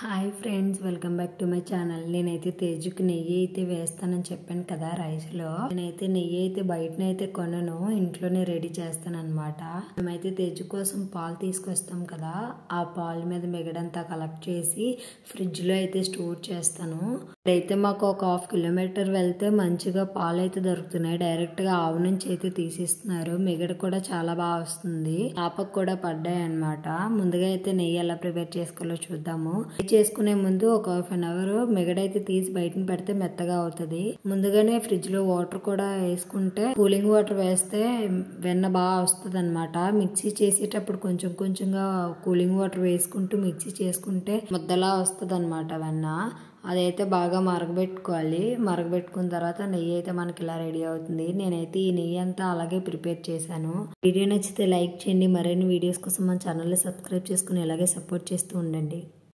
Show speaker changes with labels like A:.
A: Hi friends, welcome back to my channel. నేనైతే తేజుకి నెయ్యి అయితే వేస్తానని చెప్పాను కదా రైస్లో. నేనైతే నెయ్యి అయితే బయటనైతే కొనను, ఇంట్లోనే రెడీ చేస్తాను అనమాట. మేమైతే తేజు కోసం పాలు తీసుకొస్తాం కదా, ఆ పాలు మీద మిగడంతా కలెక్ట్ చేసి ఫ్రిడ్జ్లో అయితే స్టోర్ చేస్తాను. ఇప్పుడైతే మాకు ఒక 1/2 కిలోమీటర్ వెళ్తే మంచిగా పాలు అయితే దొరుకుతున్నాయి. డైరెక్ట్గా ఆవు నుంచి అయితే తీసిస్తున్నారు. మిగడ కూడా చాలా బాగా వస్తుంది. పాపకు కూడా పడ్డాయి అనమాట. ముందుగా అయితే నెయ్యి ఎలా ప్రిపేర్ చేసుకోవాలో చూద్దాము. చేసుకునే ముందు ఒక 1/2 అవర్ మిగడైతే తీసి బయటని పెడితే మెత్తగా అవుతుంది. ముందుగానే ఫ్రిడ్జ్ లో వాటర్ కూడా వేసుకుంటే, కూలింగ్ వాటర్ వేస్తే వెన్న బాగా వస్తుంది అనమాట. మిక్సీ చేసేటప్పుడు కొంచెం కొంచెంగా కూలింగ్ వాటర్ వేసుకుంటూ మిక్సీ చేసుకుంటే ముద్దలా వస్తుంది అనమాట వెన్న. అదైతే బాగా మరగబెట్టుకోవాలి. మరగబెట్టుకున్న తర్వాత నెయ్యి అయితే మనకి ఇలా రెడీ అవుతుంది. నేనైతే ఈ నెయ్యి అంతా అలాగే ప్రిపేర్ చేశాను. వీడియో నచ్చితే లైక్ చేయండి. మరిన్ని వీడియోస్ కోసం మన ఛానల్ని సబ్స్క్రైబ్ చేసుకుని ఇలాగే సపోర్ట్ చేస్తూ ఉండండి.